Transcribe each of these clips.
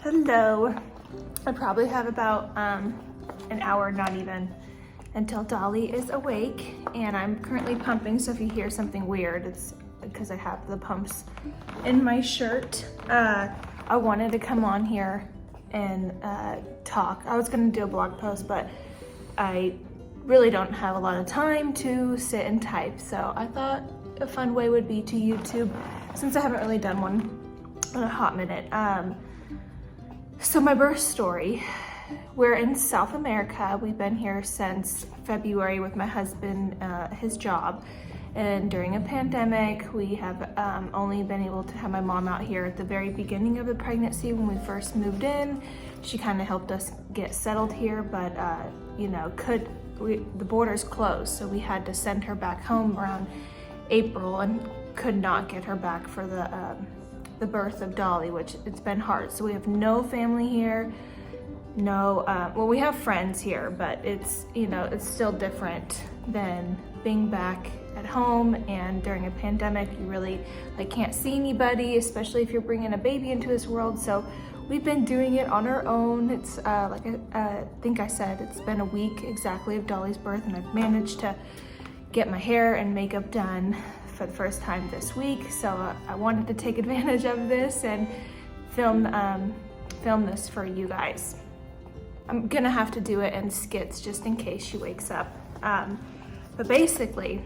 Hello. I probably have about an hour, not even, until Dolly is awake, and I'm currently pumping, so if you hear something weird, it's because I have the pumps in my shirt. I wanted to come on here and talk. I was gonna do a blog post, but I really don't have a lot of time to sit and type, so I thought a fun way would be to YouTube, since I haven't really done one in a hot minute. So my birth story, we're in South America. We've been here since February with my husband, his job. And during a pandemic, we have only been able to have my mom out here at the very beginning of the pregnancy when we first moved in. She kind of helped us get settled here, but you know, the borders closed, so we had to send her back home around April and could not get her back for the birth of Dolly, which it's been hard. So we have no family here, no, well, we have friends here, but it's, you know, it's still different than being back at home. And during a pandemic, you really can't see anybody, especially if you're bringing a baby into this world. So we've been doing it on our own. It's I think I said, it's been a week exactly of Dolly's birth, and I've managed to get my hair and makeup done for the first time this week. So I wanted to take advantage of this and film this for you guys. I'm gonna have to do it in skits just in case she wakes up. But basically,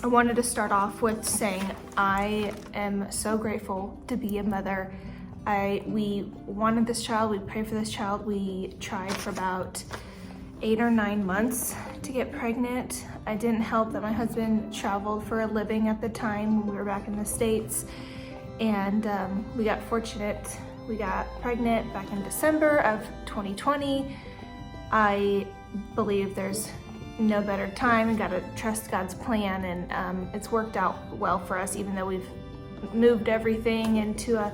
I wanted to start off with saying I am so grateful to be a mother. We wanted this child, we prayed for this child. We tried for about 8 or 9 months to get pregnant. I didn't help that my husband traveled for a living at the time when we were back in the States. And we got fortunate. We got pregnant back in December of 2020. I believe there's no better time. We gotta trust God's plan, and it's worked out well for us, even though we've moved everything into a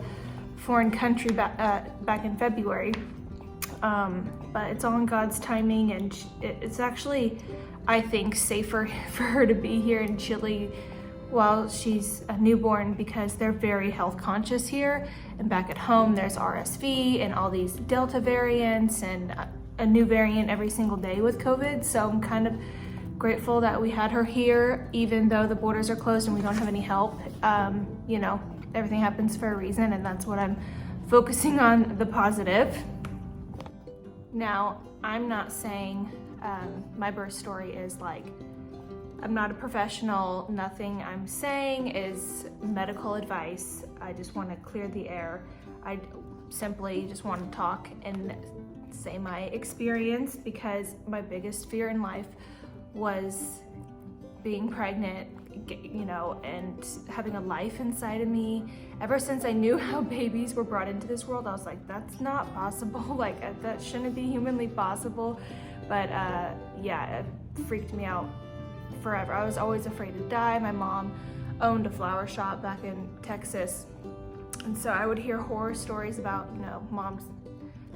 foreign country back in February. But it's all in God's timing, and it's actually, I think, safer for her to be here in Chile while she's a newborn, because they're very health conscious here. And back at home, there's RSV and all these Delta variants and a new variant every single day with COVID. So I'm kind of grateful that we had her here, even though the borders are closed and we don't have any help. You know, everything happens for a reason, and that's what I'm focusing on, the positive. Now, I'm not saying my birth story is I'm not a professional. Nothing I'm saying is medical advice. I just want to clear the air. I simply just want to talk and say my experience, because my biggest fear in life was being pregnant, you know, and having a life inside of me. Ever since I knew how babies were brought into this world, I was like, that's not possible. That shouldn't be humanly possible. But yeah, it freaked me out forever. I was always afraid to die. My mom owned a flower shop back in Texas, and so I would hear horror stories about, you know, moms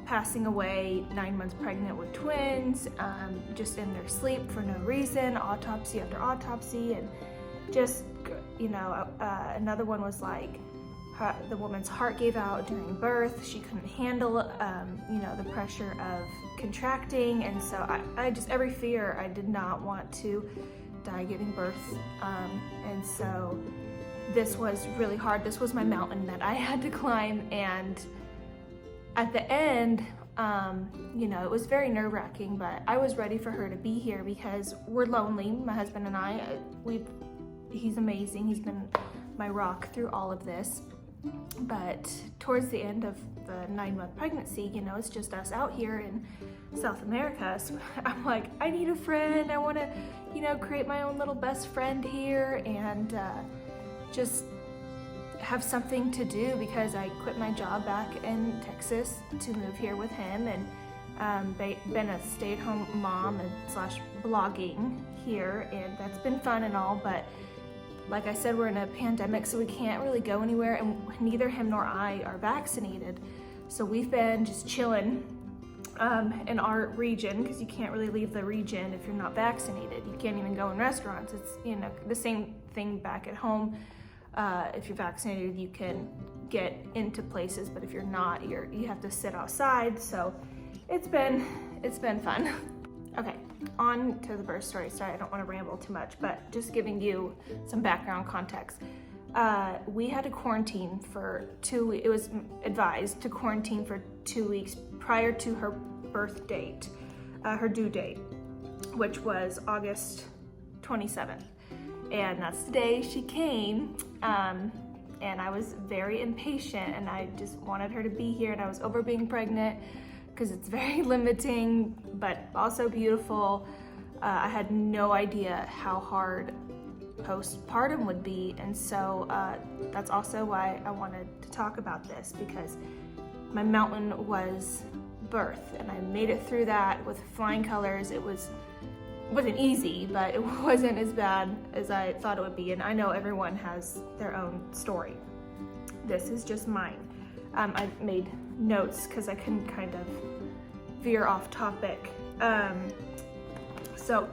passing away 9 months pregnant with twins, just in their sleep for no reason, autopsy after autopsy. And just, you know, another one was the woman's heart gave out during birth. She couldn't handle, you know, the pressure of contracting. And so I just, every fear, I did not want to die giving birth. And so this was really hard. This was my mountain that I had to climb. And at the end, you know, it was very nerve-wracking, but I was ready for her to be here because we're lonely, my husband and I. He's amazing. He's been my rock through all of this. But towards the end of the 9-month pregnancy, you know, it's just us out here in South America. So I'm like, I need a friend. I want to, you know, create my own little best friend here and just have something to do, because I quit my job back in Texas to move here with him, and been a stay-at-home mom and / blogging here, and that's been fun and all, but like I said, we're in a pandemic, so we can't really go anywhere, and neither him nor I are vaccinated. So we've been just chilling in our region, because you can't really leave the region if you're not vaccinated. You can't even go in restaurants. It's, you know, the same thing back at home. If you're vaccinated, you can get into places, but if you're not, you have to sit outside. So it's been fun. Okay, on to the birth story. Sorry, I don't want to ramble too much, but just giving you some background context. We had to quarantine for 2 weeks. It was advised to quarantine for 2 weeks prior to her birth date, her due date, which was August 27th. And that's the day she came. And I was very impatient, and I just wanted her to be here, and I was over being pregnant because it's very limiting, but also beautiful. I had no idea how hard postpartum would be, and so that's also why I wanted to talk about this, because my mountain was birth, and I made it through that with flying colors. It wasn't easy, but it wasn't as bad as I thought it would be, and I know everyone has their own story. This is just mine. I made notes because I couldn't kind of veer off topic. So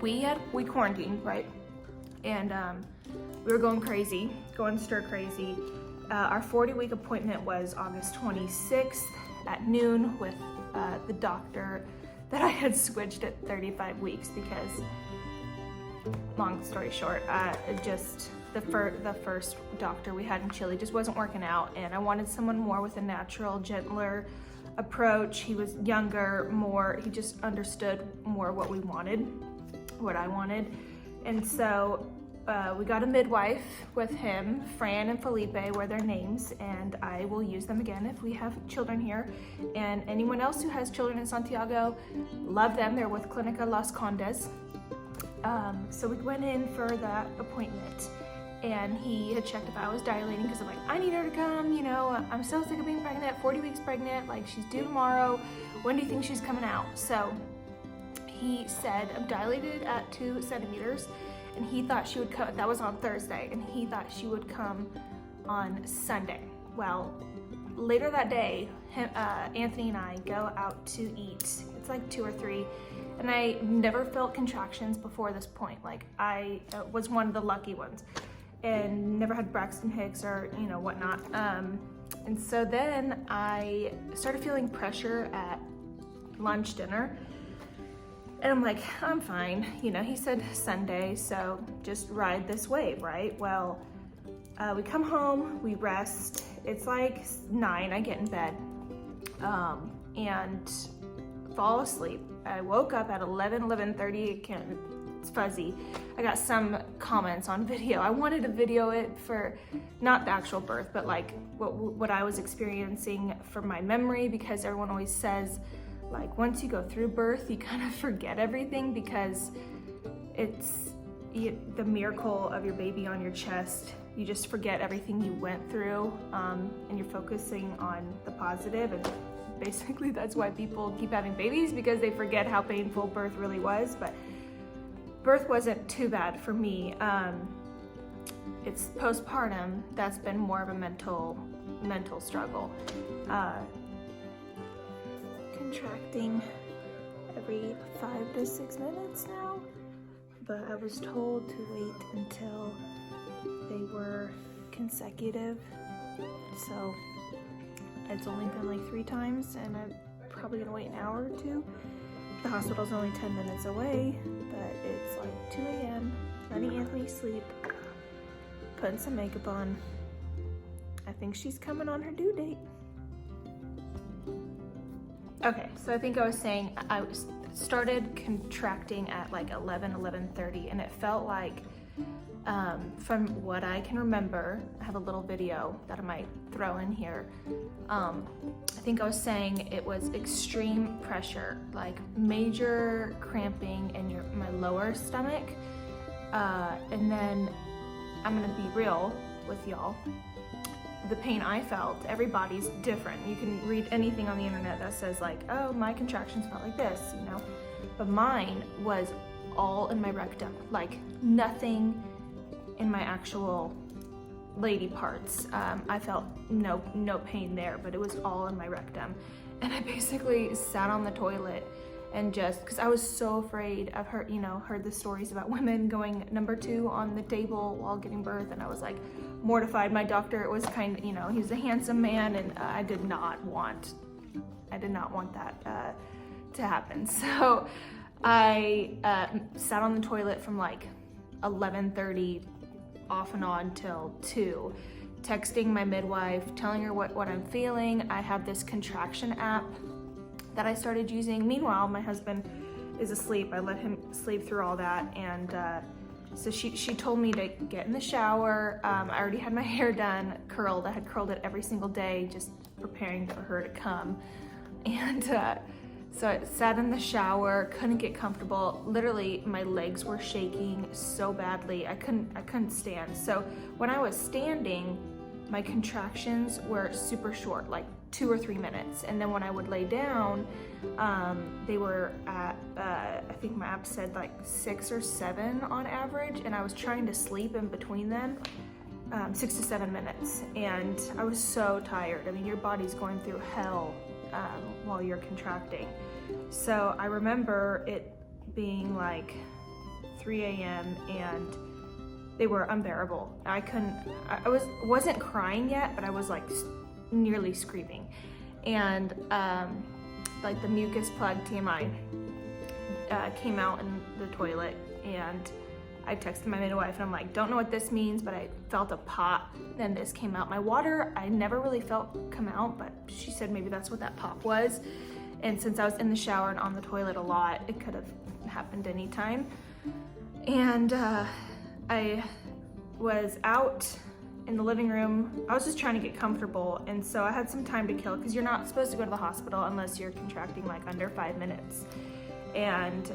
we quarantined, right? And we were going crazy, going stir crazy. Our 40-week appointment was August 26th at noon with the doctor that I had switched at 35 weeks because, long story short, just the first doctor we had in Chile just wasn't working out, and I wanted someone more with a natural, gentler approach. He was younger, he just understood more what I wanted. And so we got a midwife with him. Fran and Felipe were their names, and I will use them again if we have children here. And anyone else who has children in Santiago, love them. They're with Clínica Las Condes. So we went in for that appointment, and he had checked if I was dilating, because I'm like, I need her to come, you know, I'm so sick of being pregnant, 40 weeks pregnant, like she's due tomorrow. When do you think she's coming out? So he said, I'm dilated at 2 centimeters. And he thought she would come, that was on Thursday, and he thought she would come on Sunday. Well, later that day, Anthony and I go out to eat. It's like 2 or 3, and I never felt contractions before this point. Like, I was one of the lucky ones, and never had Braxton Hicks or, you know, whatnot. And so then I started feeling pressure at lunch, dinner. And I'm like, I'm fine. You know, he said Sunday, so just ride this wave, right? Well, we come home, we rest. It's like 9, I get in bed and fall asleep. I woke up at 11:30, it's fuzzy. I got some comments on video. I wanted to video it for not the actual birth, but like what I was experiencing from my memory, because everyone always says, like, once you go through birth, you kind of forget everything, because it's the miracle of your baby on your chest. You just forget everything you went through, and you're focusing on the positive. And basically that's why people keep having babies, because they forget how painful birth really was. But birth wasn't too bad for me. It's postpartum that's been more of a mental struggle. Contracting every 5 to 6 minutes now, but I was told to wait until they were consecutive, so it's only been like 3 times, and I'm probably gonna wait an hour or 2. The hospital's only 10 minutes away, but it's like 2 a.m. letting Anthony sleep, putting some makeup on. I think she's coming on her due date. Okay, so I think I was saying I started contracting at like 11:30, and it felt like, from what I can remember, I have a little video that I might throw in here. I think I was saying it was extreme pressure, like major cramping in my lower stomach, and then I'm gonna be real with y'all. The pain I felt, everybody's different. You can read anything on the internet that says like, oh, my contractions felt like this, you know? But mine was all in my rectum, like nothing in my actual lady parts. I felt no pain there, but it was all in my rectum. And I basically sat on the toilet and just, because I was so afraid of her, you know, heard the stories about women going number 2 on the table while giving birth, and I was like, mortified. My doctor was kind of, you know, he's a handsome man, and I did not want that to happen. So I sat on the toilet from like 11:30 off and on till 2, texting my midwife, telling her what I'm feeling. I have this contraction app that I started using. Meanwhile, my husband is asleep. I let him sleep through all that, and so she told me to get in the shower. I already had my hair done, curled. I had curled it every single day, just preparing for her to come. And so I sat in the shower, couldn't get comfortable. Literally, my legs were shaking so badly. I couldn't stand. So when I was standing, my contractions were super short, like 2 or 3 minutes. And then when I would lay down, they were at, I think my app said like 6 or 7 on average. And I was trying to sleep in between them, 6 to 7 minutes. And I was so tired. I mean, your body's going through hell while you're contracting. So I remember it being like 3 a.m. and they were unbearable. I wasn't crying yet, but I was like nearly screaming. And like the mucus plug, TMI, came out in the toilet, and I texted my midwife and I'm like, don't know what this means, but I felt a pop, then this came out. My water, I never really felt come out, but she said maybe that's what that pop was. And since I was in the shower and on the toilet a lot, it could have happened anytime. And I was out in the living room. I was just trying to get comfortable, and so I had some time to kill, because you're not supposed to go to the hospital unless you're contracting like under 5 minutes. And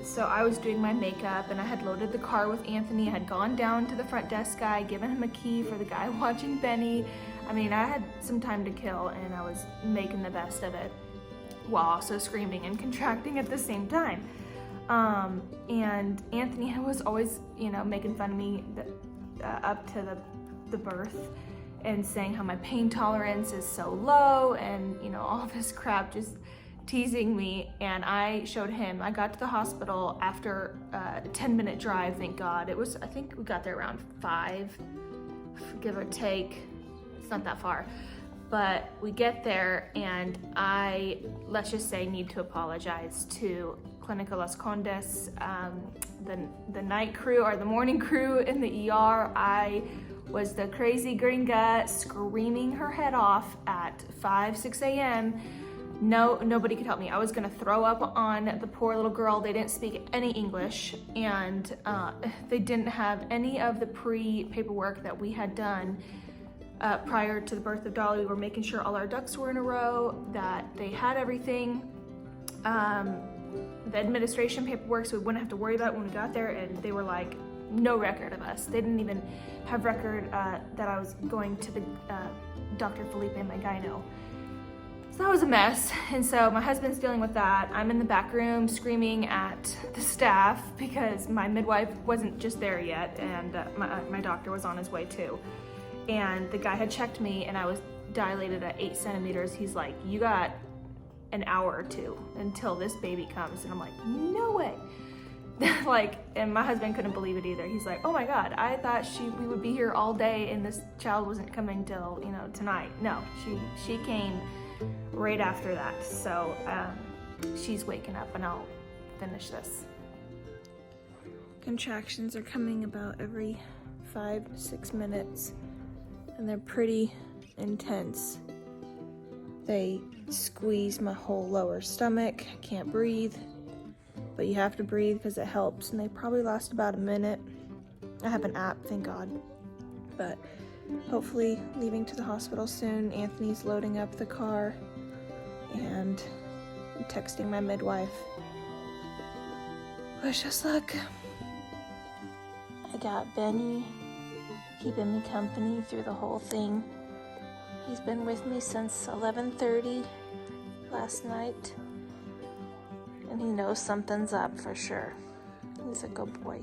so I was doing my makeup, and I had loaded the car with Anthony. I had gone down to the front desk guy, given him a key for the guy watching Benny. I mean, I had some time to kill, and I was making the best of it while also screaming and contracting at the same time. And Anthony was always, you know, making fun of me up to the birth, and saying how my pain tolerance is so low, and, you know, all this crap, just teasing me. And I showed him. I got to the hospital after a 10-minute drive, thank God. I think we got there around 5, give or take. It's not that far. But we get there, and I, let's just say, need to apologize to Clínica Las Condes, the night crew or the morning crew in the ER. I was the crazy gringa screaming her head off at 5, 6 a.m. Nobody could help me. I was gonna throw up on the poor little girl. They didn't speak any English, and they didn't have any of the pre-paperwork that we had done prior to the birth of Dolly. We were making sure all our ducks were in a row, that they had everything. The administration paperwork, so we wouldn't have to worry about it when we got there, and they were like, no record of us. They didn't even have record that I was going to the Dr. Felipe, my gyno. So that was a mess, and so my husband's dealing with that. I'm in the back room screaming at the staff because my midwife wasn't just there yet, and my doctor was on his way too. And the guy had checked me, and I was dilated at 8 centimeters. He's like, you got an hour or 2 until this baby comes. And I'm like, no way. Like, and my husband couldn't believe it either. He's like, oh my God, I thought we would be here all day and this child wasn't coming till, you know, tonight. No, she came right after that. So she's waking up, and I'll finish this. Contractions are coming about every 5-6 minutes, and they're pretty intense. They squeeze my whole lower stomach. I can't breathe, but you have to breathe because it helps, and they probably last about a minute. I have an app, thank God. But hopefully leaving to the hospital soon. Anthony's loading up the car, and I'm texting my midwife. Wish us luck. I got Benny keeping me company through the whole thing. He's been with me since 11:30 last night, and he knows something's up for sure. He's a good boy.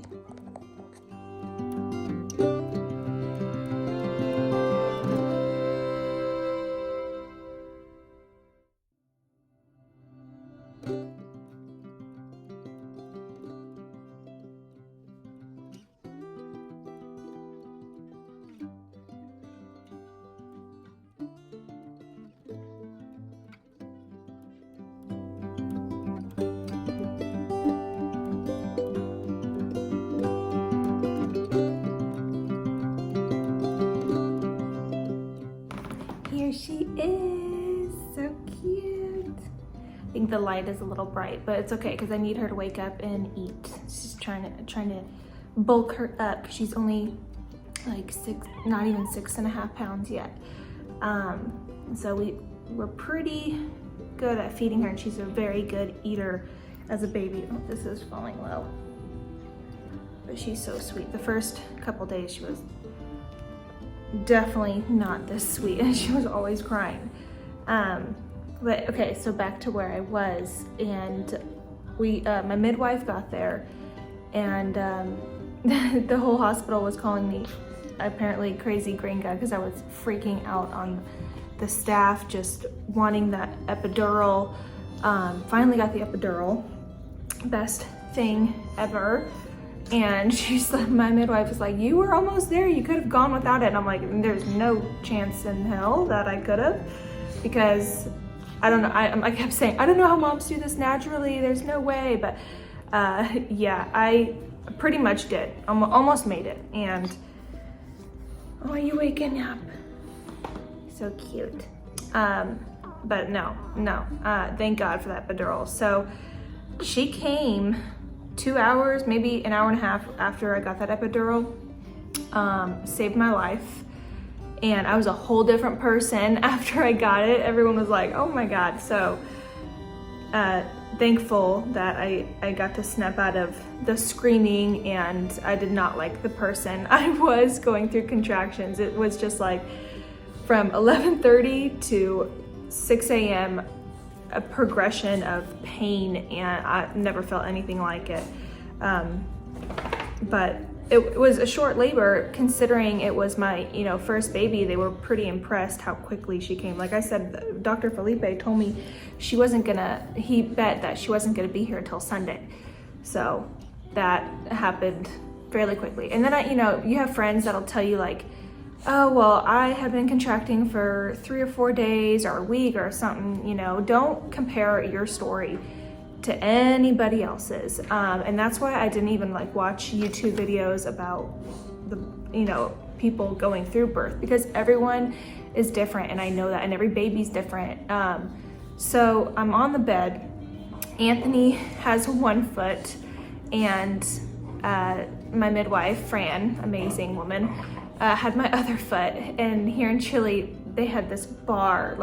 Here she is, so cute. I think the light is a little bright, but it's okay because I need her to wake up and eat. She's trying to bulk her up because she's only like not even 6.5 pounds yet. So we're pretty good at feeding her, and she's a very good eater as a baby. Oh, this is falling low. But she's so sweet. The first couple days she was definitely not this sweet, and she was always crying. But okay, so back to where I was, and my midwife got there, and the whole hospital was calling me apparently crazy gringa because I was freaking out on the staff just wanting that epidural. Finally got the epidural, best thing ever. And my midwife was like, you were almost there, you could have gone without it. And I'm like, there's no chance in hell that I could have, because I don't know, I kept saying, I don't know how moms do this naturally, there's no way. But yeah, I pretty much did, almost made it. And oh, are you waking up? So cute. But no, thank God for that epidural. So she came 2 hours, maybe an hour and a half after I got that epidural, saved my life. And I was a whole different person after I got it. Everyone was like, oh my God. So thankful that I got to snap out of the screaming, and I did not like the person I was going through contractions. It was just like from 11:30 to 6 a.m. a progression of pain, and I never felt anything like it. But it was a short labor considering it was my, first baby. They were pretty impressed how quickly she came. Like I said, Dr. Felipe told me he bet that she wasn't gonna be here until Sunday. So that happened fairly quickly. And then you have friends that'll tell you like, oh, well, I have been contracting for 3 or 4 days or a week or something. Don't compare your story to anybody else's. And that's why I didn't even watch YouTube videos about the, people going through birth, because everyone is different, and I know that, and every baby's different. So I'm on the bed. Anthony has 1 foot, and my midwife, Fran, amazing woman, had my other foot. And here in Chile, they had this bar,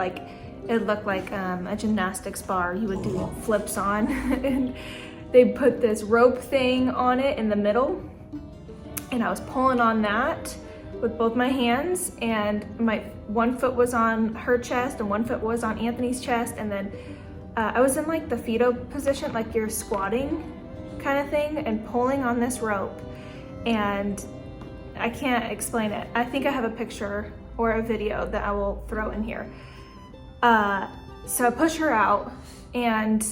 it looked like a gymnastics bar you would do flips on. And they put this rope thing on it in the middle, and I was pulling on that with both my hands, and my 1 foot was on her chest and 1 foot was on Anthony's chest. And then I was in the fetal position, like you're squatting kind of thing, and pulling on this rope. And I can't explain it. I think I have a picture or a video that I will throw in here. So I push her out, and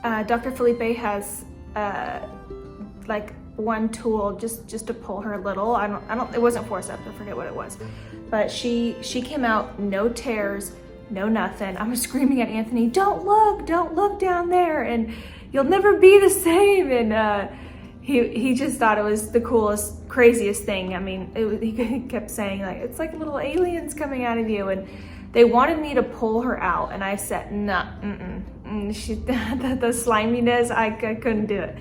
Dr. Felipe has one tool just to pull her a little. It wasn't forceps, I forget what it was. But she came out, no tears, no nothing. I'm screaming at Anthony, don't look down there, and you'll never be the same. And he just thought it was the coolest, craziest thing. I mean, he kept saying it's like little aliens coming out of you. And they wanted me to pull her out, and I said, nah, the sliminess, I couldn't do it.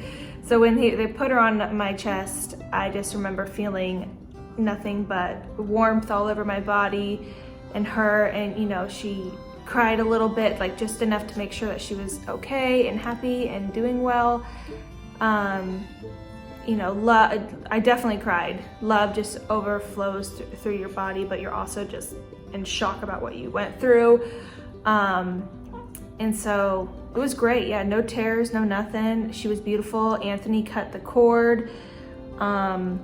So when they put her on my chest, I just remember feeling nothing but warmth all over my body and her. And, she cried a little bit, just enough to make sure that she was okay and happy and doing well. Love, I definitely cried. Love just overflows through your body, but you're also just in shock about what you went through. And so it was great. Yeah, no tears, no nothing. She was beautiful. Anthony cut the cord. And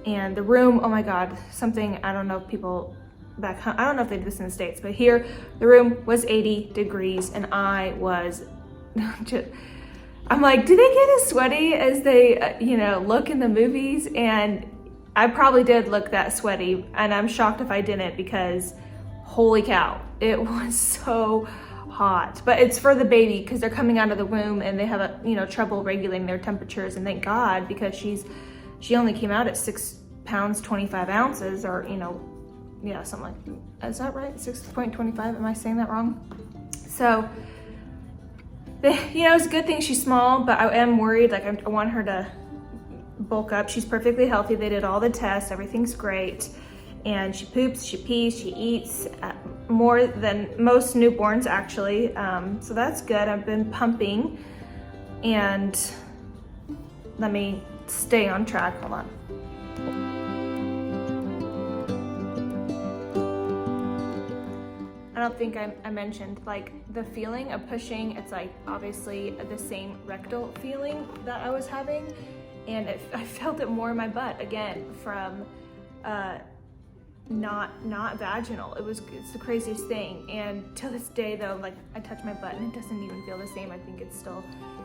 the room, oh my God, something, I don't know if people back home, I don't know if they do this in the States, but here the room was 80 degrees, and I was I'm like, do they get as sweaty as they, look in the movies? And I probably did look that sweaty, and I'm shocked if I didn't, because holy cow, it was so hot. But it's for the baby, because they're coming out of the womb and they have trouble regulating their temperatures. And thank God, because she only came out at 6 pounds 25 ounces, or yeah, something like, is that right? 6.25, am I saying that wrong? So, you know, it's a good thing she's small, but I am worried, like I want her to bulk up. She's perfectly healthy. They did all the tests, everything's great. And she poops, she pees, she eats more than most newborns actually. So that's good. I've been pumping, and let me stay on track, hold on. I don't think I mentioned, like the feeling of pushing, it's like obviously the same rectal feeling that I was having, and I felt it more in my butt again from not vaginal. It's the craziest thing. And to this day though, like I touch my butt and it doesn't even feel the same. I think it's still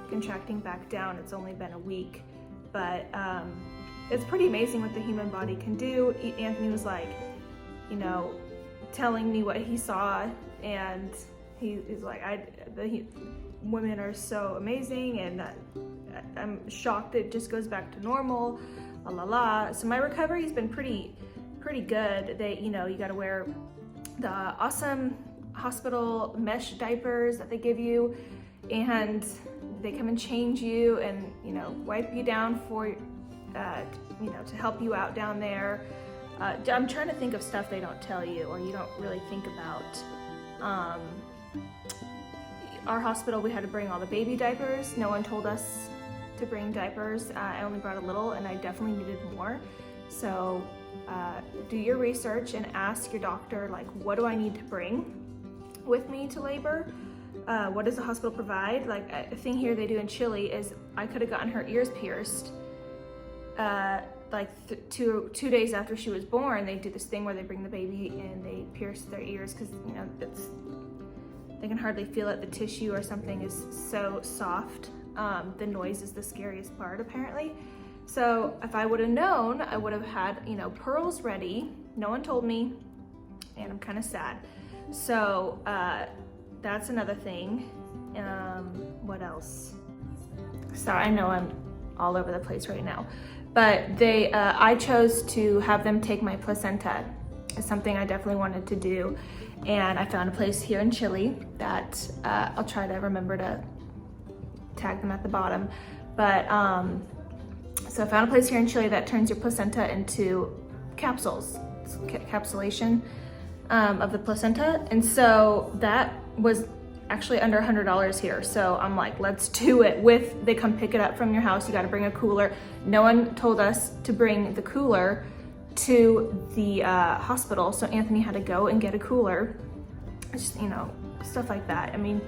contracting back down. It's only been a week, but it's pretty amazing what the human body can do. Anthony was like, you know, telling me what he saw, and he's like, women are so amazing, and I'm shocked it just goes back to normal, la la la. So my recovery's been pretty good. You know, you gotta wear the awesome hospital mesh diapers that they give you, and they come and change you and, you know, wipe you down for, you know, to help you out down there. I'm trying to think of stuff they don't tell you or you don't really think about. Our hospital, we had to bring all the baby diapers. No one told us to bring diapers. I only brought a little, and I definitely needed more. So do your research and ask your doctor, like, what do I need to bring with me to labor? What does the hospital provide? Like, a thing here they do in Chile is I could have gotten her ears pierced. Like two days after she was born, they do this thing where they bring the baby and they pierce their ears because, you know, they can hardly feel it. The tissue or something is so soft. The noise is the scariest part, apparently. So if I would have known, I would have had, you know, pearls ready. No one told me, and I'm kind of sad. So that's another thing. What else? Sorry, I know I'm all over the place right now. But I chose to have them take my placenta. It's something I definitely wanted to do. And I found a place here in Chile that I'll try to remember to tag them at the bottom. But so I found a place here in Chile that turns your placenta into capsules. It's capsulation of the placenta. And so that was actually under $100 here. So I'm like, let's do it. They come pick it up from your house. You got to bring a cooler. No one told us to bring the cooler to the hospital. So Anthony had to go and get a cooler. Just, you know, stuff like that. I mean,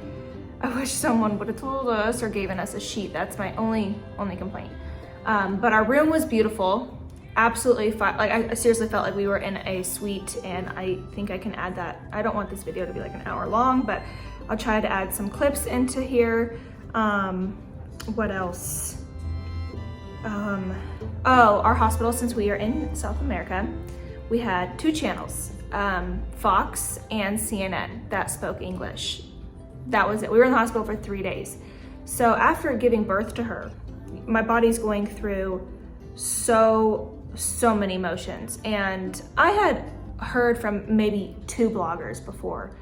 I wish someone would have told us or given us a sheet. That's my only complaint. But our room was beautiful. Absolutely fine. Like, I seriously felt like we were in a suite, and I think I can add that. I don't want this video to be like an hour long, but I'll try to add some clips into here. What else? Oh, our hospital, since we are in South America, we had 2 channels, Fox and CNN, that spoke English. That was it. We were in the hospital for 3 days. So after giving birth to her, my body's going through so many emotions. And I had heard from maybe 2 bloggers before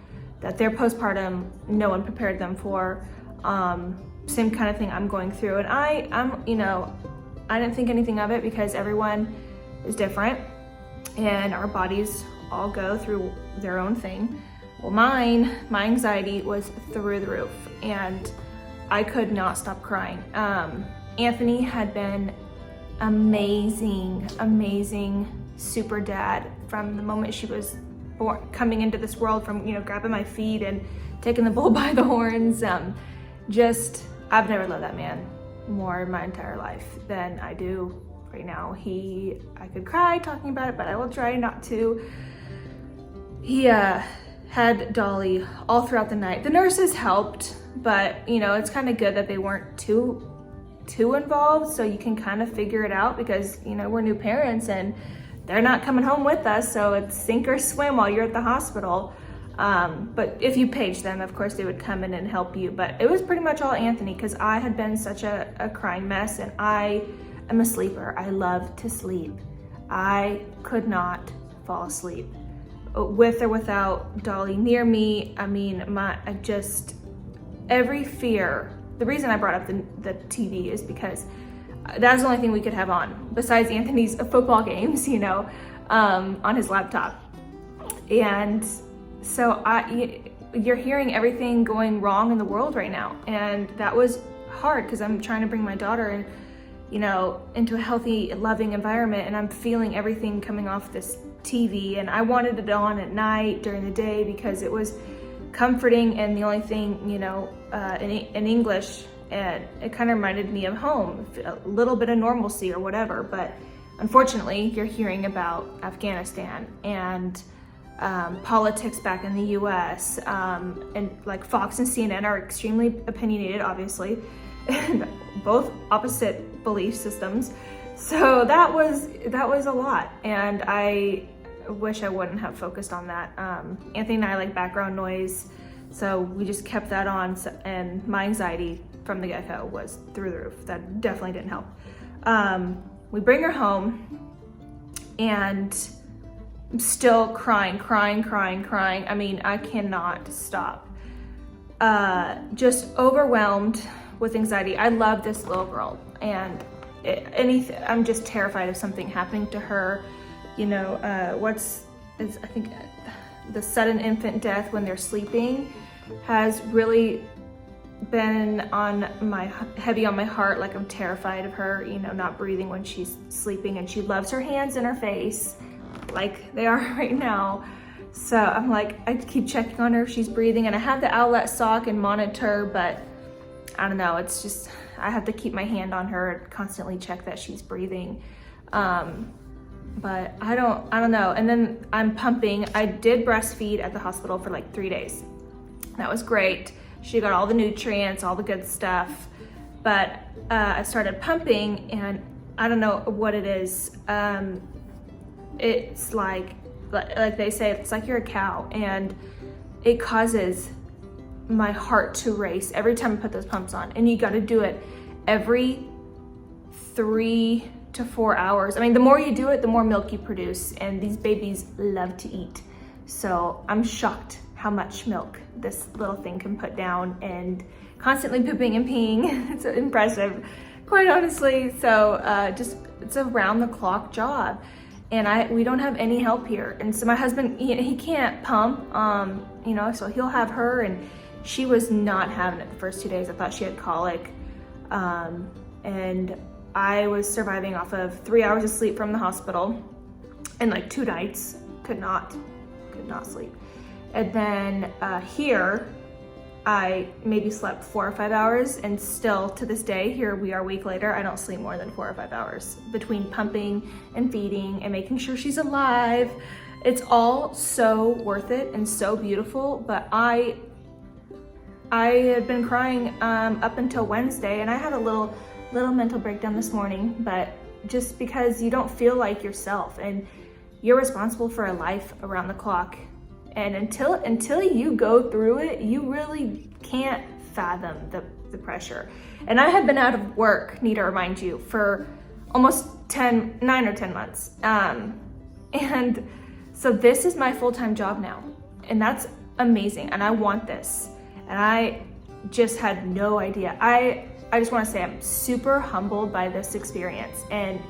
that their postpartum, no one prepared them for. Same kind of thing I'm going through. And I'm, you know, I didn't think anything of it because everyone is different and our bodies all go through their own thing. Well, my anxiety was through the roof, and I could not stop crying. Anthony had been amazing, super dad from the moment she was born, coming into this world, from, you know, grabbing my feet and taking the bull by the horns. I've never loved that man more in my entire life than I do right now. I could cry talking about it, but I will try not to. He had Dolly all throughout the night. The nurses helped, but, you know, it's kind of good that they weren't too involved, so you can kind of figure it out, because, you know, we're new parents and they're not coming home with us, so it's sink or swim while you're at the hospital. But if you page them, of course, they would come in and help you. But it was pretty much all Anthony, because I had been such a crying mess, and I am a sleeper. I love to sleep. I could not fall asleep. with or without Dolly near me. I mean, every fear. The reason I brought up the TV is because that's the only thing we could have on besides Anthony's football games, on his laptop. And so you're hearing everything going wrong in the world right now. And that was hard because I'm trying to bring my daughter in, into a healthy, loving environment. And I'm feeling everything coming off this TV. And I wanted it on at night during the day because it was comforting. And the only thing, in English, and it kind of reminded me of home, a little bit of normalcy or whatever. But unfortunately, you're hearing about Afghanistan and politics back in the US, and like Fox and CNN are extremely opinionated, obviously, and both opposite belief systems. So that was a lot, and I wish I wouldn't have focused on that. Anthony and I like background noise, so we just kept that on, and my anxiety from the get-go was through the roof. That definitely didn't help. We bring her home, and I'm still crying. I mean, I cannot stop. Just overwhelmed with anxiety. I love this little girl, and I'm just terrified of something happening to her. I think the sudden infant death when they're sleeping has really been heavy on my heart. Like, I'm terrified of her, not breathing when she's sleeping, and she loves her hands in her face like they are right now. So I'm like, I keep checking on her if she's breathing, and I have the Owlet sock and monitor, but I don't know, it's just, I have to keep my hand on her and constantly check that she's breathing. But I don't know. And then I'm pumping. I did breastfeed at the hospital for like 3 days. That was great. She got all the nutrients, all the good stuff. But I started pumping, and I don't know what it is. It's like they say, it's like you're a cow, and it causes my heart to race every time I put those pumps on. And you got to do it every 3 to 4 hours. I mean, the more you do it, the more milk you produce, and these babies love to eat. So I'm shocked how much milk this little thing can put down, and constantly pooping and peeing. It's impressive, quite honestly. So it's a round the clock job, and we don't have any help here. And so my husband, he can't pump, so he'll have her, and she was not having it the first 2 days. I thought she had colic, and I was surviving off of 3 hours of sleep from the hospital, and like 2 nights could not sleep. And then here, I maybe slept 4 or 5 hours, and still to this day, here we are a week later, I don't sleep more than 4 or 5 hours between pumping and feeding and making sure she's alive. It's all so worth it and so beautiful, but I had been crying up until Wednesday, and I had a little mental breakdown this morning, but just because you don't feel like yourself, and you're responsible for a life around the clock. And until you go through it, you really can't fathom the pressure. And I have been out of work, need to remind you, for almost 9 or 10 months. And so this is my full-time job now, and that's amazing. And I want this. And I just had no idea. I just want to say I'm super humbled by this experience, and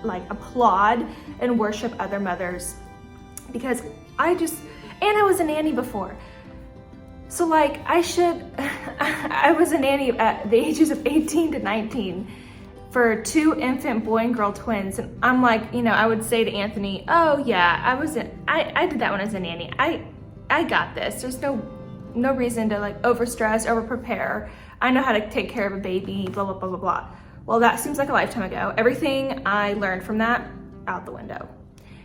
like applaud and worship other mothers, because I was a nanny before. So like I was a nanny at the ages of 18 to 19 for 2 infant boy and girl twins. And I'm like, I would say to Anthony, oh yeah, I did that when I was a nanny. I got this. There's no reason to like overstress, over prepare. I know how to take care of a baby, blah, blah, blah, blah, blah. Well, that seems like a lifetime ago. Everything I learned from that, out the window.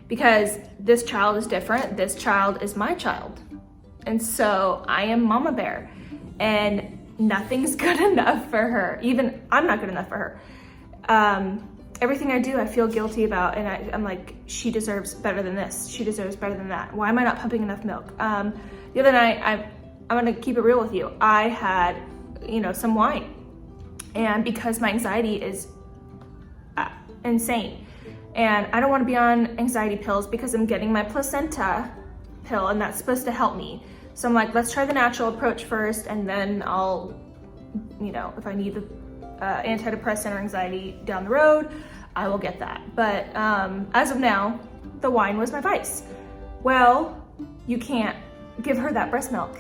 Because this child is different. This child is my child. And so I am Mama Bear, and nothing's good enough for her. Even I'm not good enough for her. Everything I do, I feel guilty about, and I'm like, she deserves better than this. She deserves better than that. Why am I not pumping enough milk? The other night, I'm gonna keep it real with you. I had, some wine, and because my anxiety is insane, And I don't want to be on anxiety pills because I'm getting my placenta pill and that's supposed to help me. So I'm like, let's try the natural approach first, and then I'll, you know, if I need the antidepressant or anxiety down the road, I will get that. But as of now, the wine was my vice. Well, you can't give her that breast milk.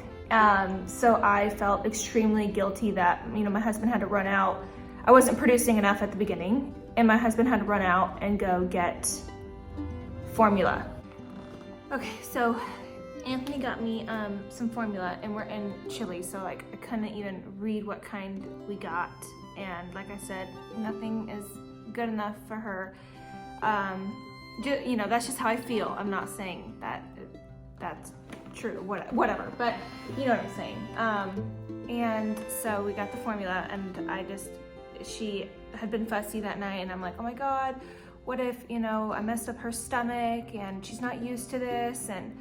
So I felt extremely guilty that, you know, my husband had to run out. I wasn't producing enough at the beginning, and my husband had to run out and go get formula. Okay, so Anthony got me some formula, and we're in Chile, so like I couldn't even read what kind we got. And like I said, nothing is good enough for her. You know, that's just how I feel. I'm not saying that that's true, whatever, but you know what I'm saying. And so we got the formula, and she had been fussy that night, and I'm like, oh my God, what if, you know, I messed up her stomach and she's not used to this? And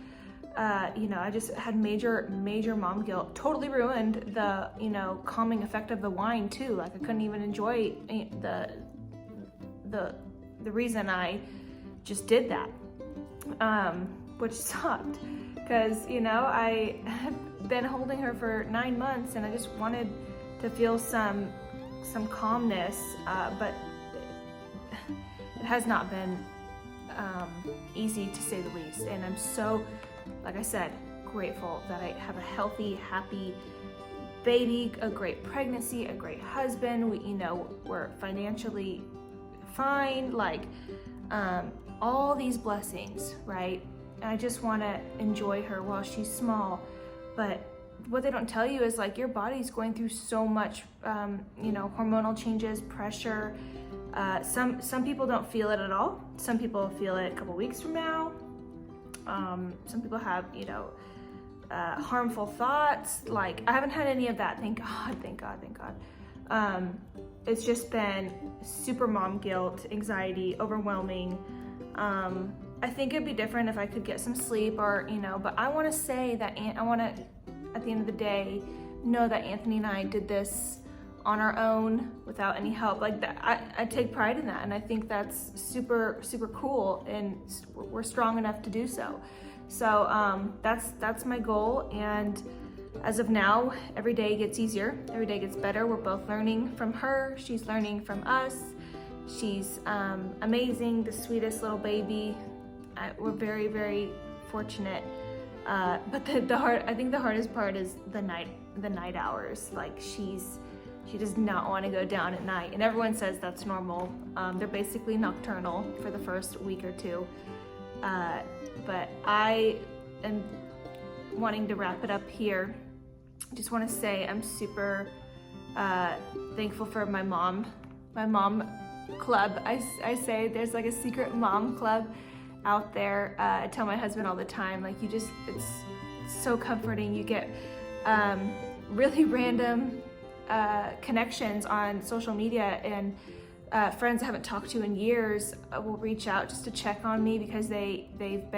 you know, I just had major mom guilt. Totally ruined the, you know, calming effect of the wine too. Like I couldn't even enjoy the reason I just did that, which sucked, because, you know, I had been holding her for 9 months and I just wanted to feel some calmness, but it has not been easy, to say the least. And I'm so, like I said, grateful that I have a healthy, happy baby, a great pregnancy, a great husband. We, you know, we're financially fine, like all these blessings, right? And I just want to enjoy her while she's small. But what they don't tell you is like your body's going through so much, you know, hormonal changes, pressure. Some people don't feel it at all. Some people feel it a couple weeks from now. Some people have, you know, harmful thoughts. Like I haven't had any of that. Thank God, thank God, thank God. It's just been super mom guilt, anxiety, overwhelming. I think it'd be different if I could get some sleep, or, you know, but I want to say that I want to, at the end of the day, know that Anthony and I did this on our own without any help. Like that, I take pride in that, and I think that's super cool, and we're strong enough to do so. So that's my goal, and as of now, every day gets easier, every day gets better. We're both learning from her, she's learning from us. She's amazing, the sweetest little baby. We're very fortunate. But I think the hardest part is the night hours. Like she does not want to go down at night, and everyone says that's normal. They're basically nocturnal for the first week or two. But I am wanting to wrap it up here. I just want to say I'm super thankful for my mom club. I say there's like a secret mom club out there. I tell my husband all the time, like it's so comforting. You get really random connections on social media, and friends I haven't talked to in years will reach out just to check on me because they've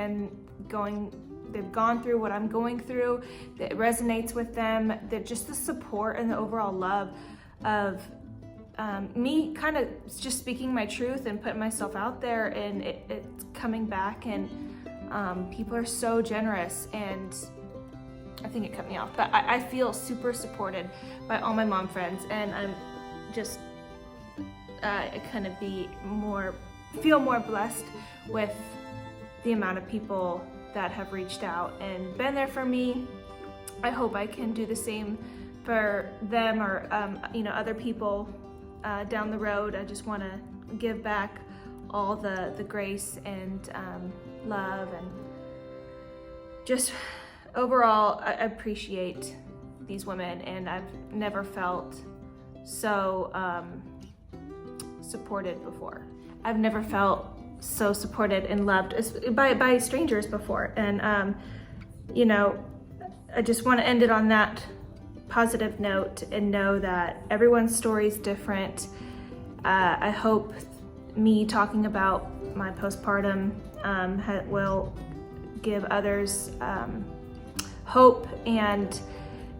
gone through what I'm going through. That resonates with them. That just the support and the overall love of me kind of just speaking my truth and putting myself out there, and it's coming back, and people are so generous, and I think it cut me off, but I feel super supported by all my mom friends, and I'm just I kind of feel more blessed with the amount of people that have reached out and been there for me. I hope I can do the same for them, or you know, other people down the road. I just want to give back all the grace and love, and just overall I appreciate these women, and I've never felt so supported before. I've never felt so supported and loved by strangers before, and you know, I just want to end it on that positive note and know that everyone's story is different. I hope me talking about my postpartum will give others hope, and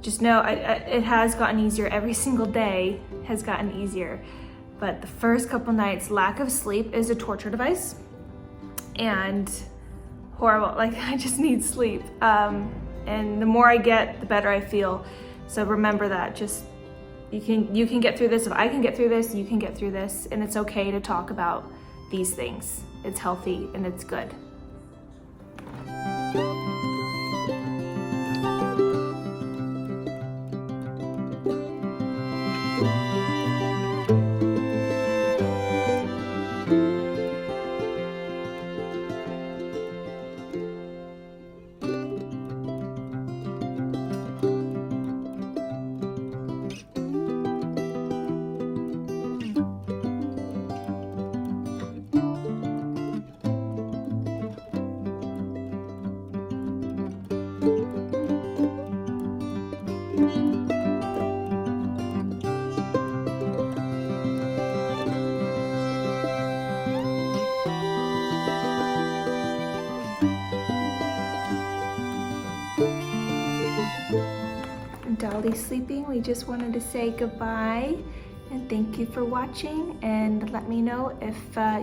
just know it has gotten easier. Every single day has gotten easier, but the first couple nights, lack of sleep is a torture device. and horrible. Like, I just need sleep. And the more I get, the better I feel. So remember that. Just you can get through this. If I can get through this, you can get through this. And it's okay to talk about these things. It's healthy and it's good. Dolly's sleeping. We just wanted to say goodbye and thank you for watching, and let me know if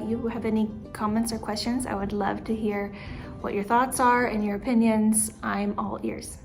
you have any comments or questions. I would love to hear what your thoughts are and your opinions. I'm all ears.